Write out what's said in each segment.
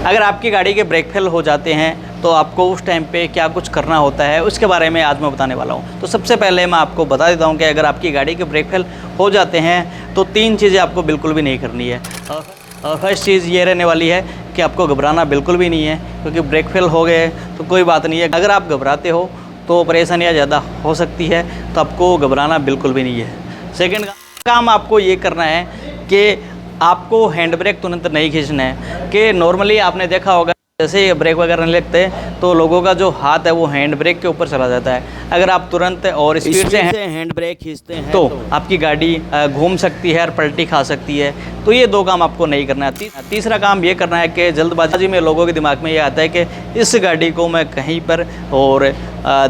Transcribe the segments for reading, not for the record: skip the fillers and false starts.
अगर आपकी गाड़ी के ब्रेक फेल हो जाते हैं तो आपको उस टाइम पे क्या कुछ करना होता है उसके बारे में आज मैं बताने वाला हूँ। तो सबसे पहले मैं आपको बता देता हूँ कि अगर आपकी गाड़ी के ब्रेक फेल हो जाते हैं तो 3 चीज़ें आपको बिल्कुल भी नहीं करनी है। और फर्स्ट चीज़ ये रहने वाली है कि आपको घबराना बिल्कुल भी नहीं है, क्योंकि ब्रेक फेल हो गए तो कोई बात नहीं है। अगर आप घबराते हो तो परेशानियाँ ज़्यादा हो सकती है, तो आपको घबराना बिल्कुल भी नहीं है। सेकेंड काम आपको ये करना है कि आपको हैंड ब्रेक तुरंत नहीं खींचना है। कि नॉर्मली आपने देखा होगा जैसे ही ब्रेक वगैरह नहीं लगते तो लोगों का जो हाथ है वो हैंड ब्रेक के ऊपर चला जाता है। अगर आप तुरंत और स्पीड से हैंड ब्रेक खींचते हैं तो आपकी गाड़ी घूम सकती है और पलटी खा सकती है। तो ये 2 काम आपको नहीं करना है। तीसरा काम ये करना है कि जल्दबाजी में लोगों के दिमाग में ये आता है कि इस गाड़ी को मैं कहीं पर और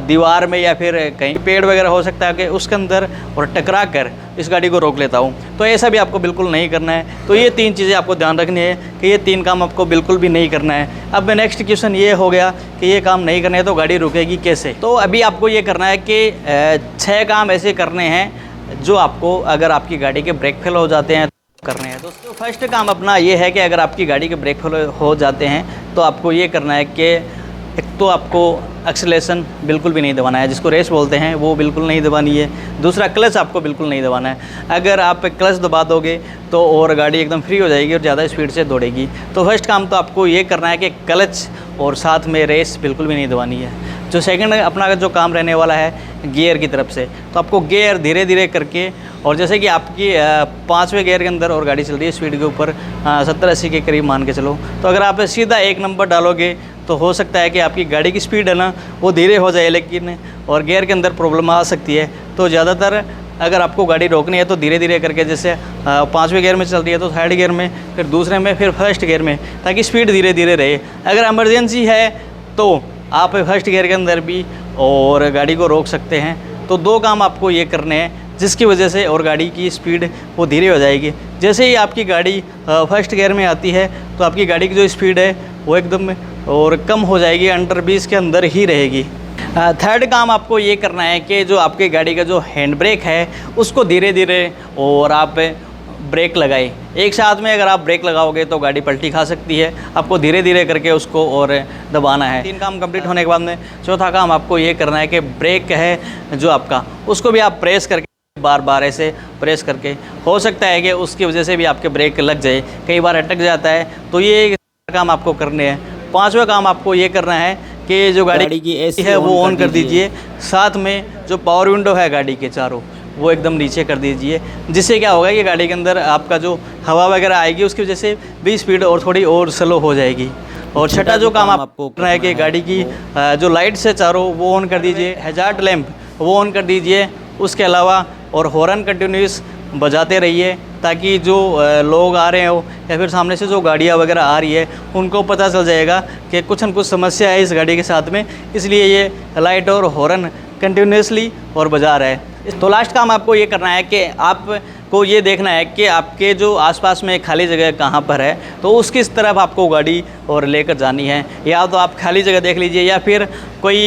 दीवार में या फिर कहीं पेड़ वगैरह हो सकता है कि उसके अंदर और टकरा कर इस गाड़ी को रोक लेता हूँ। तो ऐसा भी आपको बिल्कुल नहीं करना है। तो ये 3 चीज़ें आपको ध्यान रखनी है कि ये 3 काम आपको बिल्कुल भी नहीं करना है। अब नेक्स्ट क्वेश्चन ये हो गया कि ये काम नहीं करना है तो गाड़ी रुकेगी कैसे। तो अभी आपको ये करना है कि 6 काम ऐसे करने हैं जो आपको, अगर आपकी गाड़ी के ब्रेक फेल हो जाते हैं करने हैं। दोस्तों फर्स्ट काम अपना ये है कि अगर आपकी गाड़ी के ब्रेक फेल हो जाते हैं तो आपको ये करना है कि एक तो आपको एक्सेलेरेशन बिल्कुल भी नहीं दबाना है, जिसको रेस बोलते हैं वो बिल्कुल नहीं दबानी है। दूसरा क्लच आपको बिल्कुल नहीं दबाना है। अगर आप क्लच दबा दोगे तो और गाड़ी एकदम फ्री हो जाएगी और ज़्यादा स्पीड से दौड़ेगी। तो फर्स्ट काम तो आपको ये करना है कि क्लच और साथ में रेस बिल्कुल भी नहीं दबानी है। जो सेकंड अपना जो काम रहने वाला है गियर की तरफ से, तो आपको गियर धीरे धीरे करके, और जैसे कि आपकी 5वें गियर के अंदर और गाड़ी चल रही है स्पीड के ऊपर 70-80 के करीब मान के चलो, तो अगर आप सीधा 1 नंबर डालोगे तो हो सकता है कि आपकी गाड़ी की स्पीड है ना वो धीरे हो जाए, लेकिन और गियर के अंदर प्रॉब्लम आ सकती है। तो ज़्यादातर अगर आपको गाड़ी रोकनी है तो धीरे धीरे करके, जैसे 5वें गियर में चल रही है तो 3rd गियर में, फिर दूसरे में, फिर 1st गियर में, ताकि स्पीड धीरे धीरे रहे। अगर इमरजेंसी है तो आप 1st गियर के अंदर भी और गाड़ी को रोक सकते हैं। तो 2 काम आपको ये करने हैं जिसकी वजह से और गाड़ी की स्पीड वो धीरे हो जाएगी। जैसे ही आपकी गाड़ी 1st गियर में आती है तो आपकी गाड़ी की जो स्पीड है वो एकदम और कम हो जाएगी, अंडर 20 के अंदर ही रहेगी। 3rd काम आपको ये करना है कि जो आपकी गाड़ी का जो हैंड ब्रेक है उसको धीरे धीरे और आप ब्रेक लगाए। एक साथ में अगर आप ब्रेक लगाओगे तो गाड़ी पलटी खा सकती है। आपको धीरे धीरे करके उसको और दबाना है। 3 काम कंप्लीट होने के बाद में चौथा काम आपको ये करना है कि ब्रेक है जो आपका, उसको भी आप प्रेस करके बार बार ऐसे प्रेस करके, हो सकता है कि उसकी वजह से भी आपके ब्रेक लग जाए, कई बार अटक जाता है। तो ये काम आपको करने हैं। 5वां काम आपको ये करना है कि जो गाड़ी की एसी है वो ऑन कर दीजिए। साथ में जो पावर विंडो है गाड़ी के चारों वो एकदम नीचे कर दीजिए, जिससे क्या होगा कि गाड़ी के अंदर आपका जो हवा वगैरह आएगी उसकी वजह से भी स्पीड और थोड़ी और स्लो हो जाएगी। और छठा जो काम आपको करना है कि गाड़ी की जो लाइट्स है चारों वो ऑन कर दीजिए, हैजार्ड लैंप वो ऑन कर दीजिए। उसके अलावा और हॉर्न कंटिन्यूस बजाते रहिए, ताकि जो लोग आ रहे हो या फिर सामने से जो गाड़ियाँ वगैरह आ रही है उनको पता चल जाएगा कि कुछ न कुछ समस्या है इस गाड़ी के साथ में, इसलिए ये लाइट और हॉर्न कंटिन्यूसली और बजा रहा है। तो लास्ट काम आपको ये करना है कि आपको ये देखना है कि आपके जो आसपास में खाली जगह कहाँ पर है, तो उसकी तरफ आपको गाड़ी और लेकर जानी है। या तो आप खाली जगह देख लीजिए या फिर कोई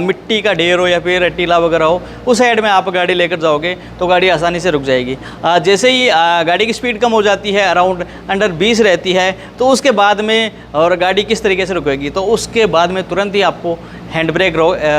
मिट्टी का ढेर हो या फिर टीला वगैरह हो, उस साइड में आप गाड़ी लेकर जाओगे तो गाड़ी आसानी से रुक जाएगी। जैसे ही गाड़ी की स्पीड कम हो जाती है, अराउंड अंडर 20 रहती है, तो उसके बाद में और गाड़ी किस तरीके से रुकेगी, तो उसके बाद में तुरंत ही आपको हैंड ब्रेक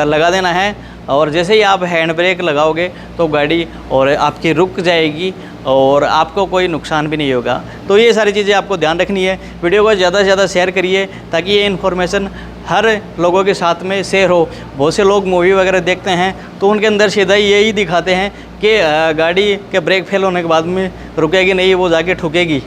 लगा देना है। और जैसे ही आप हैंड ब्रेक लगाओगे तो गाड़ी और आपकी रुक जाएगी और आपको कोई नुकसान भी नहीं होगा। तो ये सारी चीज़ें आपको ध्यान रखनी है। वीडियो को ज़्यादा से ज़्यादा शेयर करिए ताकि ये इन्फॉर्मेशन हर लोगों के साथ में शेयर हो। बहुत से लोग मूवी वगैरह देखते हैं तो उनके अंदर सीधा यही दिखाते हैं कि गाड़ी के ब्रेक फेल होने के बाद में रुकेगी नहीं, वो जाके ठुकेगी।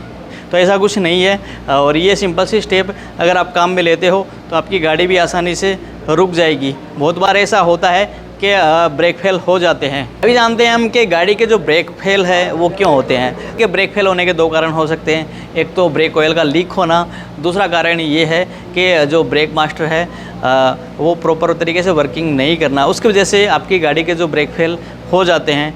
तो ऐसा कुछ नहीं है। और ये सिंपल सी स्टेप अगर आप काम में लेते हो तो आपकी गाड़ी भी आसानी से रुक जाएगी। बहुत बार ऐसा होता है कि ब्रेक फेल हो जाते हैं। अभी जानते हैं हम कि गाड़ी के जो ब्रेक फेल है वो क्यों होते हैं। कि ब्रेक फेल होने के 2 कारण हो सकते हैं। एक तो ब्रेक ऑयल का लीक होना, दूसरा कारण ये है कि जो ब्रेक मास्टर है वो प्रॉपर तरीके से वर्किंग नहीं करना, उसकी वजह से आपकी गाड़ी के जो ब्रेक फेल हो जाते हैं।